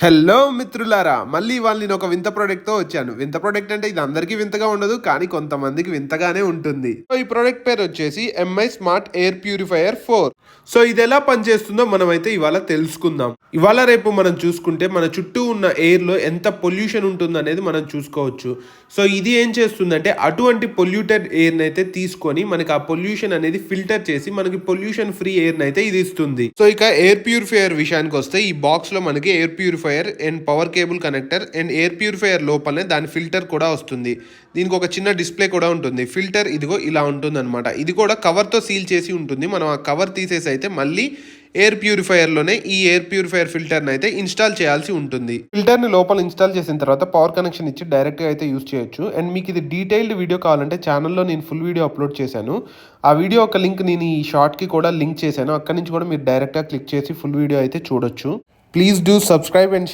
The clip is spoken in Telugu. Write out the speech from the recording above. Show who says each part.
Speaker 1: హలో మిత్రులారా, మళ్ళీ ఇవాళ నేను ఒక వింత ప్రోడక్ట్తో వచ్చాను. వింత ప్రోడక్ట్ అంటే ఇది అందరికీ వింతగా ఉండదు, కానీ కొంతమందికి వింతగానే ఉంటుంది. సో ఈ ప్రోడక్ట్ పేరు వచ్చేసి MI smart air purifier 4. So ఇది ఎలా పనిచేస్తుందో మనమైతే ఇవాళ తెలుసుకుందాం. ఇవాళ రేపు మనం చూసుకుంటే మన చుట్టూ ఉన్న ఎయిర్లో ఎంత పొల్యూషన్ ఉంటుంది అనేది మనం చూసుకోవచ్చు. సో ఇది ఏం చేస్తుందంటే అటువంటి పొల్యూటెడ్ ఎయిర్ని అయితే తీసుకొని మనకి ఆ పొల్యూషన్ అనేది ఫిల్టర్ చేసి మనకి పొల్యూషన్ ఫ్రీ ఎయిర్ని అయితే ఇది ఇస్తుంది. సో ఇక ఎయిర్ ప్యూరిఫైయర్ విషయానికి వస్తే ఈ బాక్స్లో మనకి air purifier and power cable connector and air purifier లోపలనే దాని ఫిల్టర్ కూడా వస్తుంది. దీనికి ఒక చిన్న డిస్ప్లే కూడా ఉంటుంది. ఫిల్టర్ ఇదిగో ఇలా ఉంటుంది అనమాట. ఇది కూడా కవర్తో సీల్ చేసి ఉంటుంది. మనం ఆ కవర్ తీసేసి అయితే మళ్ళీ ఎయిర్ ప్యూరిఫైయర్లోనే ఈ ఎయిర్ ప్యూరిఫైయర్ ఫిల్టర్ని అయితే ఇన్స్టాల్ చేయాల్సి ఉంటుంది. ఫిల్టర్ని లోపల ఇన్స్టాల్ చేసిన తర్వాత పవర్ కనెక్షన్ ఇచ్చి డైరెక్ట్గా అయితే యూస్ చేయొచ్చు. అండ్ మీకు ఇది డీటెయిల్డ్ వీడియో కావాలంటే ఛానల్లో నేను ఫుల్ వీడియో అప్లోడ్ చేశాను. ఆ వీడియో ఒక లింక్ నేను ఈ షార్ట్కి కూడా లింక్ చేశాను. అక్కడి నుంచి కూడా మీరు డైరెక్ట్గా క్లిక్ చేసి ఫుల్ వీడియో అయితే చూడొచ్చు. Please do subscribe and